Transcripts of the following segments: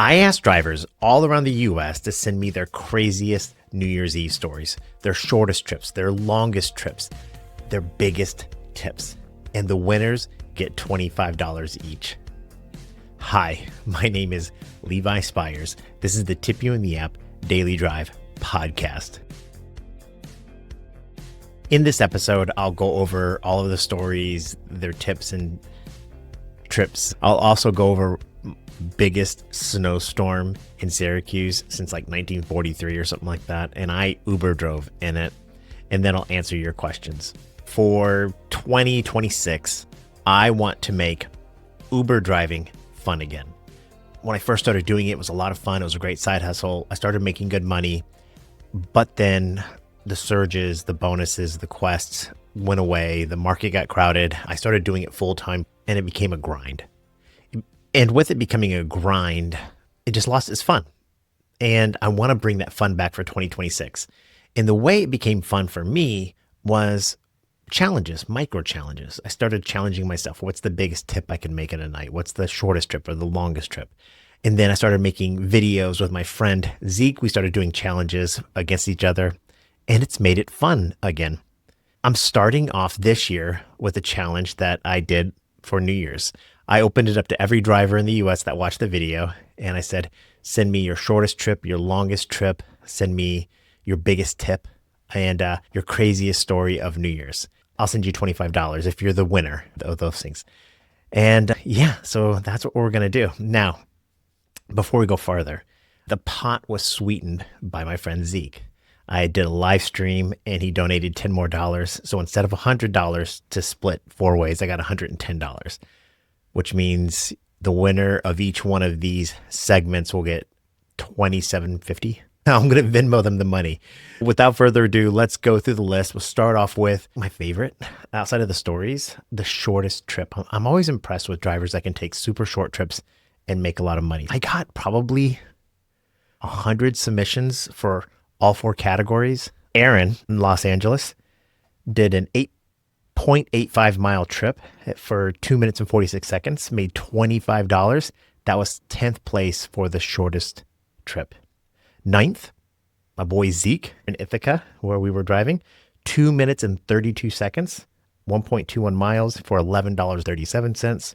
I asked drivers all around the US to send me their craziest New Year's Eve stories, their shortest trips, their longest trips, their biggest tips. And the winners get $25 each. Hi, my name is Levi Spires. This is the Tip You in the App Daily Drive podcast. In this episode, I'll go over all of the stories, their tips and trips. I'll also go over biggest snowstorm in Syracuse since like 1943 or something like that. And I Uber drove in it. And then I'll answer your questions. For 2026, I want to make Uber driving fun again. When I first started doing it, it was a lot of fun. It was a great side hustle. I started making good money, but then the surges, the bonuses, the quests went away. The market got crowded. I started doing it full time and it became a grind. And with it becoming a grind, it just lost its fun. And I want to bring that fun back for 2026. And the way it became fun for me was challenges, micro challenges. I started challenging myself. What's the biggest tip I can make in a night? What's the shortest trip or the longest trip? And then I started making videos with my friend Zeke. We started doing challenges against each other, and it's made it fun again. I'm starting off this year with a challenge that I did for New Year's. I opened it up to every driver in the US that watched the video, and I said, send me your shortest trip, your longest trip, send me your biggest tip, and your craziest story of New Year's. I'll send you $25 if you're the winner of those things. And so that's what we're going to do. Now, before we go farther, the pot was sweetened by my friend Zeke. I did a live stream and he donated $10 more. So instead of $100 to split 4 ways, I got $110, which means the winner of each one of these segments will get $27.50. I'm going to Venmo them the money. Without further ado, let's go through the list. We'll start off with my favorite, outside of the stories, the shortest trip. I'm always impressed with drivers that can take super short trips and make a lot of money. I got probably 100 submissions for all 4 categories. Aaron in Los Angeles did an 8.85 mile trip for 2 minutes and 46 seconds, made $25. That was 10th place for the shortest trip. 9th, my boy Zeke in Ithaca, where we were driving, 2 minutes and 32 seconds, 1.21 miles for $11.37.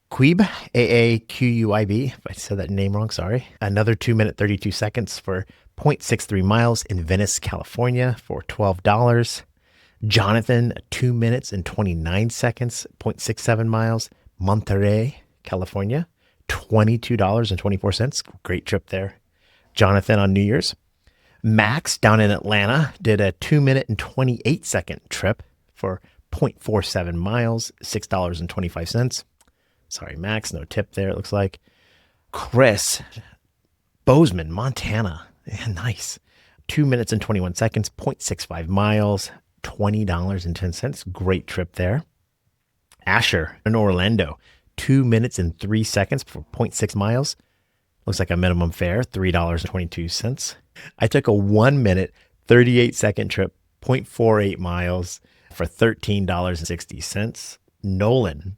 Queeb, A-A-Q-U-I-B, if I said that name wrong, sorry. Another 2 minute 32 seconds for 0.63 miles in Venice, California for $12. Jonathan, 2 minutes and 29 seconds, 0.67 miles, Monterey, California, $22.24. Great trip there. Jonathan on New Year's. Max down in Atlanta did a 2 minute and 28 second trip for 0.47 miles, $6.25. Sorry, Max, no tip there, it looks like. Chris, Bozeman, Montana. Yeah, nice. 2 minutes and 21 seconds, 0.65 miles, $20.10. Great trip there. Asher in Orlando, 2 minutes and 3 seconds for 0.6 miles. Looks like a minimum fare, $3.22. I took a 1 minute, 38 second trip, 0.48 miles for $13.60. Nolan,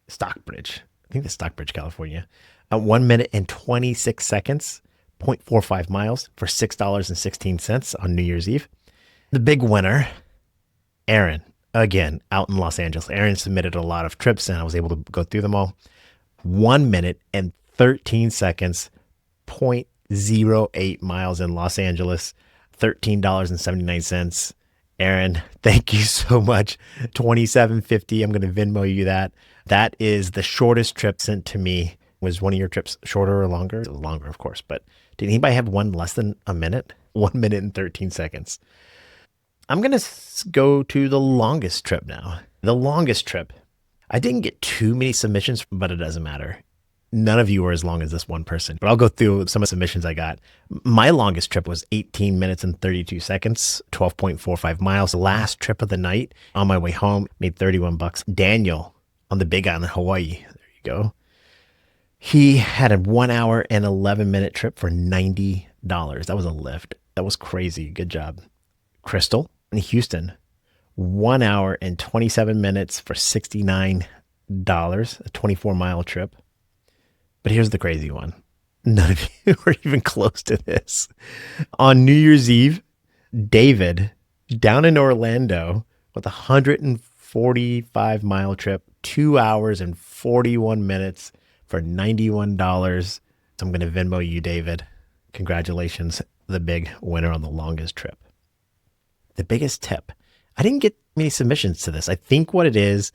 Stockbridge. I think that's Stockbridge, California. 1 minute and 26 seconds, 0.45 miles for $6.16 on New Year's Eve. The big winner, Aaron, again, out in Los Angeles. Aaron submitted a lot of trips and I was able to go through them all. 1 minute and 13 seconds, 0.08 miles in Los Angeles, $13.79. Aaron, thank you so much. $27.50. I'm going to Venmo you that. That is the shortest trip sent to me. Was one of your trips shorter or longer? Longer, of course. But did anybody have one less than a minute? 1 minute and 13 seconds. I'm going to go to the longest trip now. The longest trip. I didn't get too many submissions, but it doesn't matter. None of you were as long as this one person, but I'll go through some of the submissions I got. My longest trip was 18 minutes and 32 seconds, 12.45 miles. The last trip of the night on my way home, made $31. Daniel on the Big Island, Hawaii. There you go. He had a 1 hour and 11 minute trip for $90. That was a lift. That was crazy. Good job. Crystal in Houston, 1 hour and 27 minutes for $69, a 24-mile trip. But here's the crazy one. None of you were even close to this. On New Year's Eve, David down in Orlando with a 145-mile trip, 2 hours and 41 minutes for $91. So I'm going to Venmo you, David. Congratulations, the big winner on the longest trip. The biggest tip. I didn't get many submissions to this. I think what it is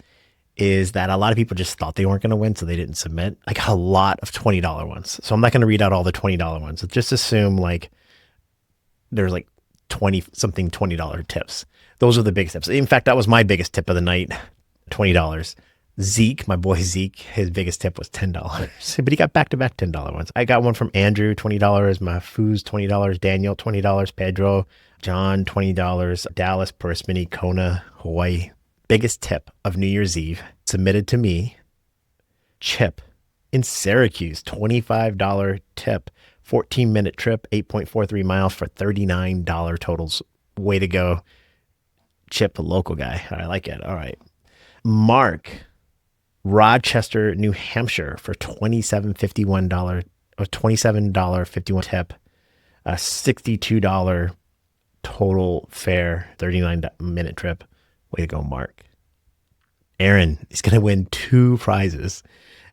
that a lot of people just thought they weren't going to win, so they didn't submit. I got a lot of $20 ones. So I'm not going to read out all the $20 ones. So just assume like there's like 20 something $20 tips. Those are the big tips. In fact, that was my biggest tip of the night, $20. Zeke, my boy Zeke, his biggest tip was $10. But he got back-to-back $10 ones. I got one from Andrew, $20, Mahfouz, $20, Daniel, $20, Pedro, John, $20, Dallas, Parsippany, Kona, Hawaii. Biggest tip of New Year's Eve submitted to me, Chip in Syracuse, $25 tip, 14-minute trip, 8.43 miles for $39 totals. Way to go, Chip, a local guy. I like it. All right. Mark, Rochester, New Hampshire for $27.51 or $27.51 tip, a $62 total fare, 39-minute trip. Way to go, Mark. Aaron is going to win 2 prizes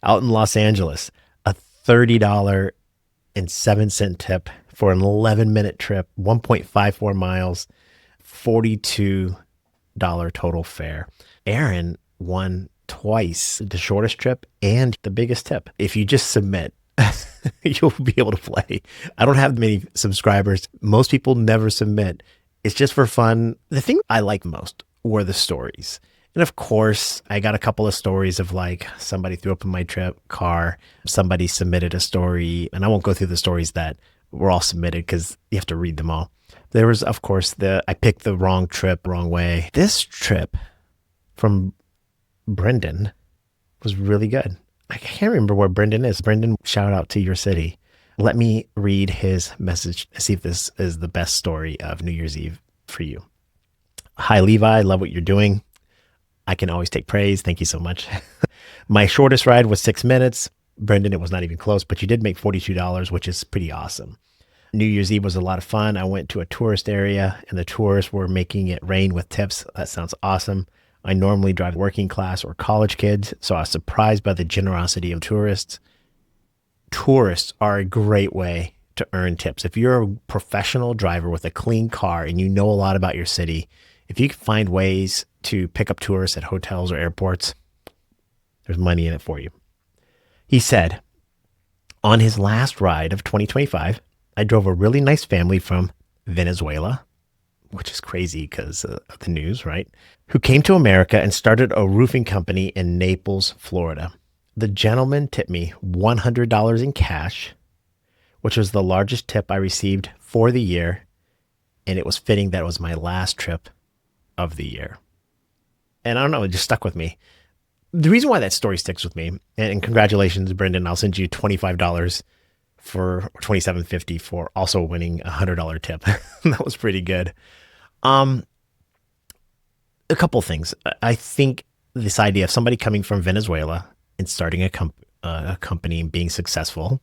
out in Los Angeles, a $30.07 tip for an 11-minute trip, 1.54 miles, $42 total fare. Aaron won twice, the shortest trip and the biggest tip. If you just submit, you'll be able to play. I don't have many subscribers. Most people never submit. It's just for fun. The thing I like most were the stories. And of course, I got a couple of stories of like somebody threw up in my car, somebody submitted a story, and I won't go through the stories that were all submitted because you have to read them all. There was, of course, I picked the wrong trip, wrong way. This trip from Brendan was really good. I can't remember where Brendan is. Brendan, shout out to your city. Let me read his message, see if this is the best story of New Year's Eve for you. Hi, Levi. Love what you're doing. I can always take praise. Thank you so much. My shortest ride was 6 minutes. Brendan, it was not even close, but you did make $42, which is pretty awesome. New Year's Eve was a lot of fun. I went to a tourist area and the tourists were making it rain with tips. That sounds awesome. I normally drive working class or college kids, so I was surprised by the generosity of tourists. Tourists are a great way to earn tips. If you're a professional driver with a clean car and you know a lot about your city, if you can find ways to pick up tourists at hotels or airports, there's money in it for you. He said, on his last ride of 2025, I drove a really nice family from Venezuela, which is crazy because of the news, right? Who came to America and started a roofing company in Naples, Florida. The gentleman tipped me $100 in cash, which was the largest tip I received for the year, and it was fitting that it was my last trip of the year. And I don't know, it just stuck with me. The reason why that story sticks with me, and congratulations, Brendan, I'll send you $25 for $27.50 for also winning a $100 tip. That was pretty good. A couple things. I think this idea of somebody coming from Venezuela and starting a company and being successful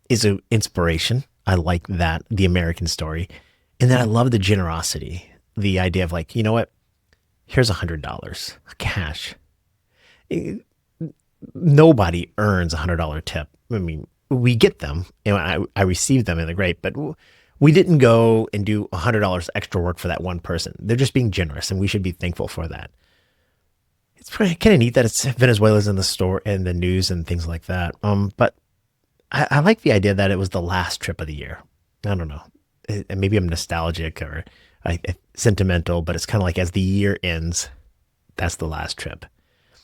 is an inspiration. I like that, the American story. And then I love the generosity, the idea of like, you know what? Here's $100 cash. Nobody earns a $100 tip. I mean, we get them, and I receive them, and they're great, but we didn't go and do $100 extra work for that one person. They're just being generous, and we should be thankful for that. It's kind of neat that it's Venezuela's in the store and the news and things like that. But I like the idea that it was the last trip of the year. I don't know. Maybe I'm nostalgic or sentimental, but it's kind of like as the year ends, that's the last trip.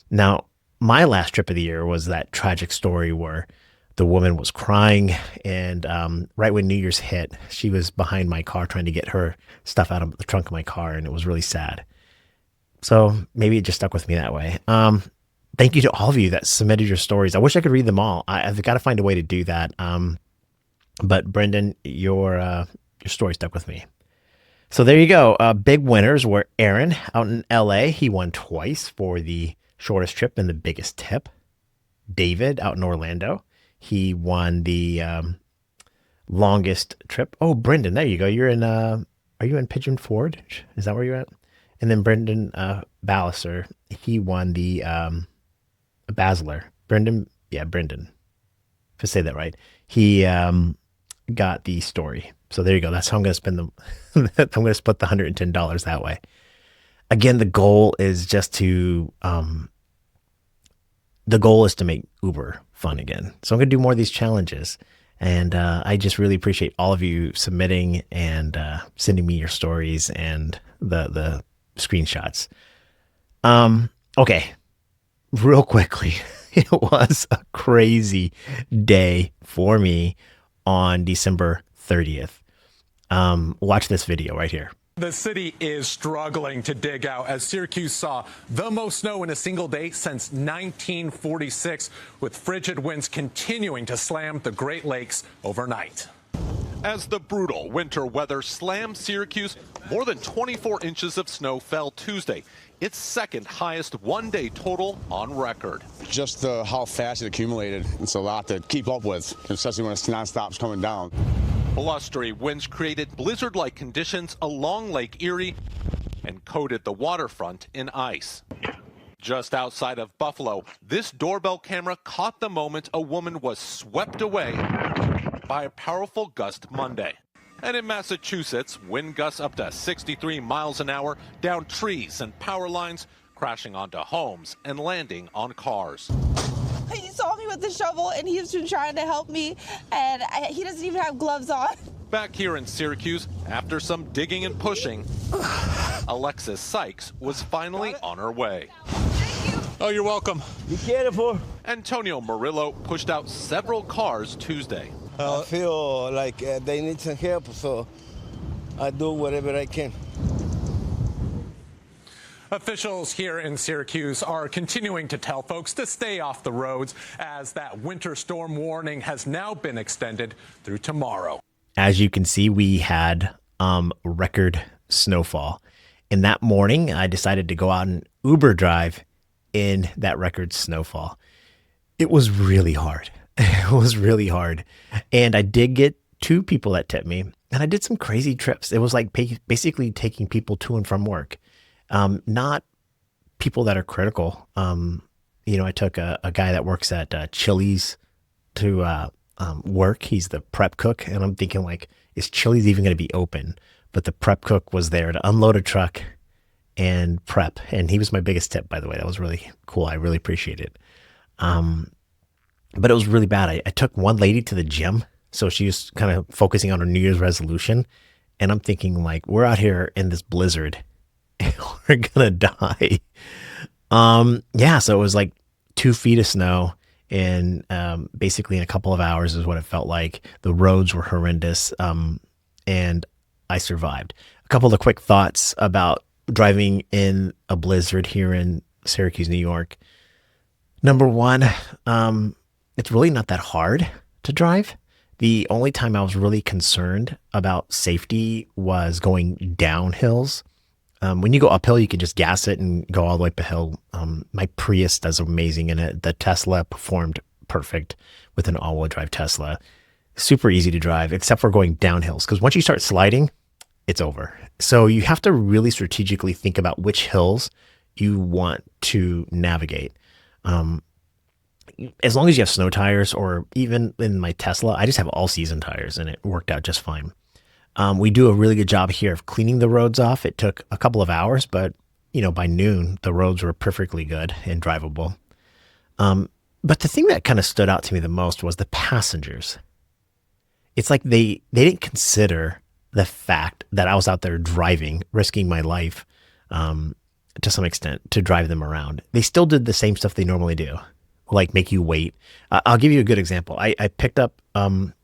Now, my last trip of the year was that tragic story where the woman was crying, and right when New Year's hit, she was behind my car trying to get her stuff out of the trunk of my car, and it was really sad. So maybe it just stuck with me that way. Thank you to all of you that submitted your stories. I wish I could read them all. I've got to find a way to do that. But Brendan, your story stuck with me. So there you go. Big winners were Aaron out in LA. He won twice for the shortest trip and the biggest tip. David out in Orlando. He won the longest trip. Oh, Brendan, there you go. You're in. Are you in Pigeon Forge? Is that where you're at? And then Brendan Balliser, he won the Basler. Brendan, yeah, Brendan. If I say that right, he got the story. So there you go. That's how I'm going to spend the. I'm going to split the $110 that way. Again, the goal is just to make Uber fun again. So I'm going to do more of these challenges. And I just really appreciate all of you submitting and sending me your stories and the screenshots. Okay, real quickly, it was a crazy day for me on December 30th. Watch this video right here. The city is struggling to dig out as Syracuse saw the most snow in a single day since 1946, with frigid winds continuing to slam the Great Lakes overnight. As the brutal winter weather slammed Syracuse, more than 24 inches of snow fell Tuesday, its second highest one-day total on record. Just how fast it accumulated, it's a lot to keep up with, especially when it's non-stop's coming down. Blustery winds created blizzard-like conditions along Lake Erie and coated the waterfront in ice. Just outside of Buffalo, this doorbell camera caught the moment a woman was swept away by a powerful gust Monday. And in Massachusetts, wind gusts up to 63 miles an hour down trees and power lines, crashing onto homes and landing on cars. He saw me with the shovel and he's been trying to help me, and he doesn't even have gloves on. Back here in Syracuse, after some digging and pushing, Alexis Sykes was finally on her way. Thank you. Oh, you're welcome. Be careful. Antonio Murillo pushed out several cars Tuesday. I feel like they need some help, so I do whatever I can. Officials here in Syracuse are continuing to tell folks to stay off the roads as that winter storm warning has now been extended through tomorrow. As you can see, we had record snowfall. And that morning, I decided to go out and Uber drive in that record snowfall. It was really hard. It was really hard. And I did get 2 people that tipped me. And I did some crazy trips. It was like basically taking people to and from work. Not people that are critical. I took a guy that works at Chili's to work. He's the prep cook. And I'm thinking, like, is Chili's even going to be open? But the prep cook was there to unload a truck and prep. And he was my biggest tip, by the way. That was really cool. I really appreciate it. But it was really bad. I took one lady to the gym. So she was kind of focusing on her New Year's resolution. And I'm thinking, like, we're out here in this blizzard. We're gonna die. So it was like 2 feet of snow and basically in a couple of hours is what it felt like. The roads were horrendous, and I survived. A couple of quick thoughts about driving in a blizzard here in Syracuse, New York. Number one, it's really not that hard to drive. The only time I was really concerned about safety was going down hills. When you go uphill, you can just gas it and go all the way up a hill. My Prius does amazing in it. The Tesla performed perfect with an all-wheel drive Tesla. Super easy to drive, except for going down hills. Because once you start sliding, it's over. So you have to really strategically think about which hills you want to navigate. As long as you have snow tires, or even in my Tesla, I just have all-season tires, and it worked out just fine. We do a really good job here of cleaning the roads off. It took a couple of hours, but by noon, the roads were perfectly good and drivable. But the thing that kind of stood out to me the most was the passengers. It's like they didn't consider the fact that I was out there driving, risking my life to some extent to drive them around. They still did the same stuff they normally do, like make you wait. I'll give you a good example. I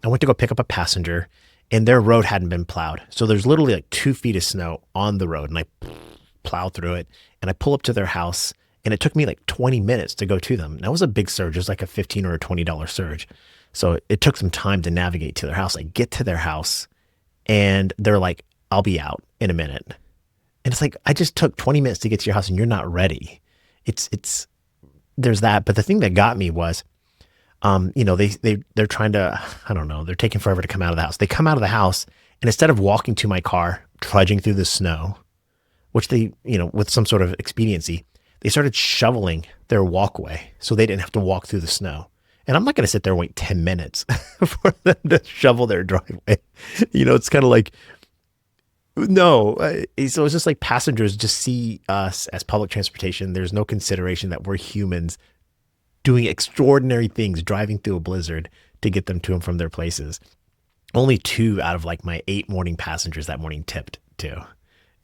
went to go pick up a passenger, and their road hadn't been plowed. So there's literally like 2 feet of snow on the road, and I plow through it, and I pull up to their house, and it took me like 20 minutes to go to them. That was a big surge. It was like a $15 or a $20 surge. So it took some time to navigate to their house. I get to their house, and they're like, I'll be out in a minute. And it's like, I just took 20 minutes to get to your house, and you're not ready. There's that. But the thing that got me was, they're trying to, I don't know, they're taking forever to come out of the house. They come out of the house, and instead of walking to my car, trudging through the snow, which they, with some sort of expediency, they started shoveling their walkway so they didn't have to walk through the snow. And I'm not going to sit there and wait 10 minutes for them to shovel their driveway. It's kind of like, no. So it's just like passengers just see us as public transportation. There's no consideration that we're humans doing extraordinary things, driving through a blizzard to get them to and from their places. Only 2 out of like my 8 morning passengers that morning tipped too.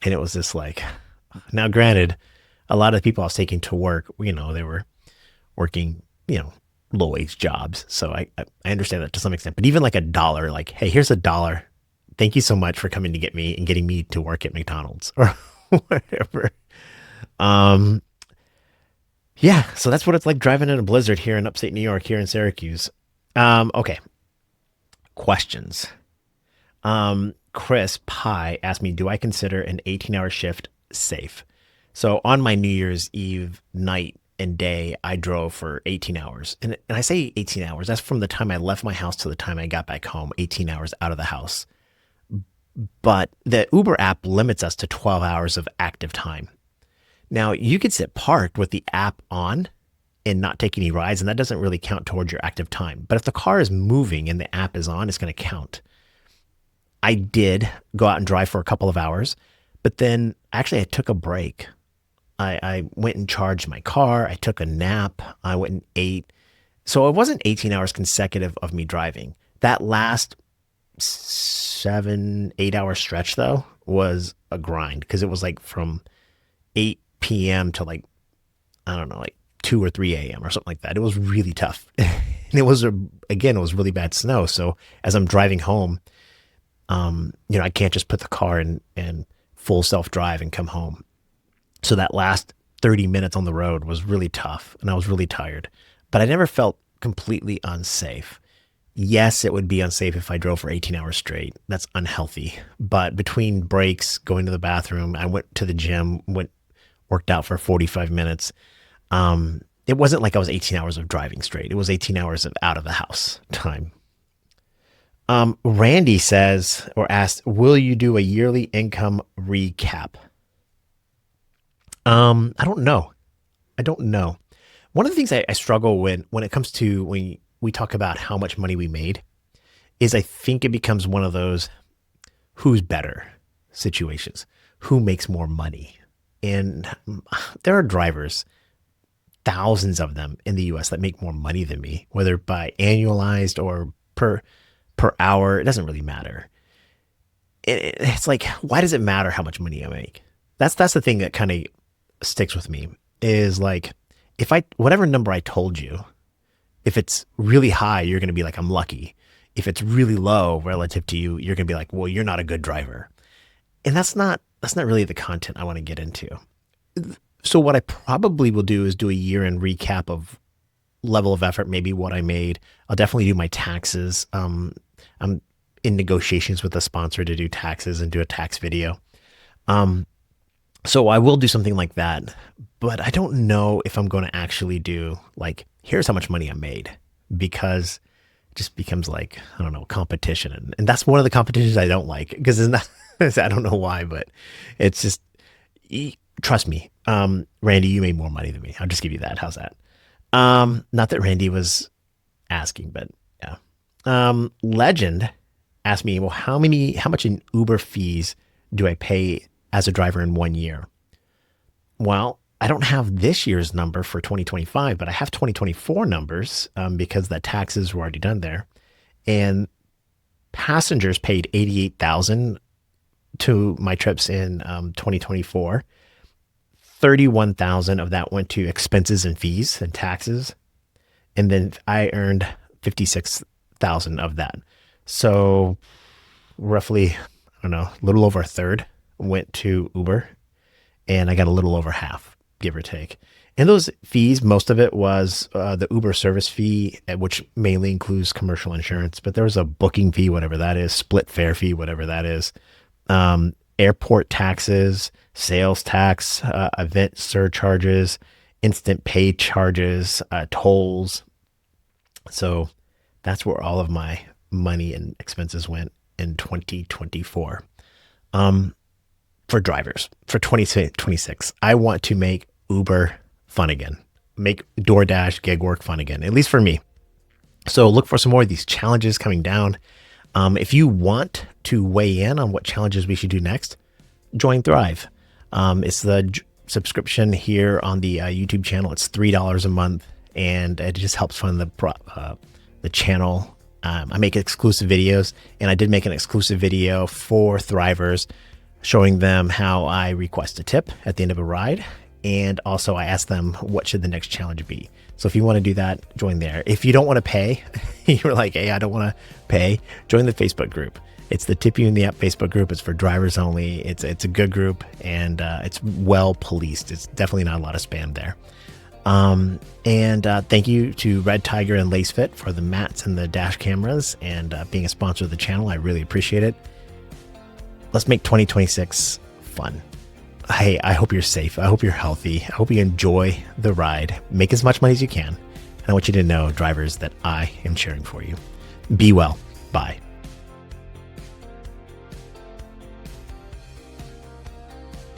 And it was just like, now granted, a lot of the people I was taking to work, they were working, low wage jobs. So I understand that to some extent, but even like $1, like, hey, here's $1. Thank you so much for coming to get me and getting me to work at McDonald's or whatever. Yeah, so that's what it's like driving in a blizzard here in upstate New York, here in Syracuse. Okay. Questions. Chris Pie asked me, do I consider an 18-hour shift safe? So on my New Year's Eve night and day, I drove for 18 hours. And I say 18 hours. That's from the time I left my house to the time I got back home, 18 hours out of the house. But the Uber app limits us to 12 hours of active time. Now, you could sit parked with the app on and not take any rides, and that doesn't really count towards your active time. But if the car is moving and the app is on, it's going to count. I did go out and drive for a couple of hours, but then actually I took a break. I went and charged my car. I took a nap. I went and ate. So it wasn't 18 hours consecutive of me driving. That last 7-8 hour stretch, though, was a grind because it was like from 8 p.m. to like, I don't know, like 2 or 3 a.m. or something like that. It was really tough. And it was, again, it was really bad snow. So as I'm driving home, I can't just put the car in full self-drive and come home. So that last 30 minutes on the road was really tough and I was really tired, but I never felt completely unsafe. Yes, it would be unsafe if I drove for 18 hours straight. That's unhealthy. But between breaks, going to the bathroom, I went to the gym, worked out for 45 minutes. It wasn't like I was 18 hours of driving straight. It was 18 hours of out of the house time. Randy says or asked, will you do a yearly income recap? I don't know. One of the things I struggle when it comes to when we talk about how much money we made is I think it becomes one of those who's better situations, who makes more money. And there are drivers, thousands of them in the US that make more money than me, whether by annualized or per hour, it doesn't really matter. It's like, why does it matter how much money I make? That's the thing that kind of sticks with me is like, whatever number I told you, if it's really high, you're going to be like, I'm lucky. If it's really low relative to you, you're going to be like, well, you're not a good driver. And that's not really the content I want to get into. So what I probably will do is do a year-end recap of level of effort, maybe what I made. I'll definitely do my taxes. I'm in negotiations with a sponsor to do taxes and do a tax video. So I will do something like that, but I don't know if I'm going to actually do like, here's how much money I made, because it just becomes like, I don't know, competition. And that's one of the competitions I don't like because it's not, I don't know why, but it's just, trust me, Randy, you made more money than me. I'll just give you that. How's that? Not that Randy was asking, but yeah. Legend asked me, well, how much in Uber fees do I pay as a driver in 1 year? Well, I don't have this year's number for 2025, but I have 2024 numbers because the taxes were already done there. And passengers paid $88,000 to my trips in 2024. $31,000 of that went to expenses and fees and taxes. And then I earned $56,000 of that. So roughly, I don't know, a little over a third went to Uber, and I got a little over half, give or take. And those fees, most of it was the Uber service fee, which mainly includes commercial insurance, but there was a booking fee, whatever that is, split fare fee, whatever that is, airport taxes, sales tax, event surcharges, instant pay charges, tolls. So that's where all of my money and expenses went in 2024. For drivers for 2026, I want to make Uber fun again, make DoorDash gig work fun again, at least for me. So look for some more of these challenges coming down. If you want to weigh in on what challenges we should do next, join Thrive. It's the subscription here on the YouTube channel. It's $3 a month, and it just helps fund the channel. I make exclusive videos, and I did make an exclusive video for Thrivers showing them how I request a tip at the end of a ride. And also I asked them, what should the next challenge be? So if you want to do that, join there. If you don't want to pay, you're like, hey, I don't want to pay, join the Facebook group. It's the Tip You in the App Facebook group. It's for drivers only. It's a good group, and it's well policed. It's definitely not a lot of spam there. Thank you to Red Tiger and LaceFit for the mats and the dash cameras, and being a sponsor of the channel. I really appreciate it. Let's make 2026 fun. Hey, I hope you're safe. I hope you're healthy. I hope you enjoy the ride. Make as much money as you can. And I want you to know, drivers, that I am cheering for you. Be well. Bye.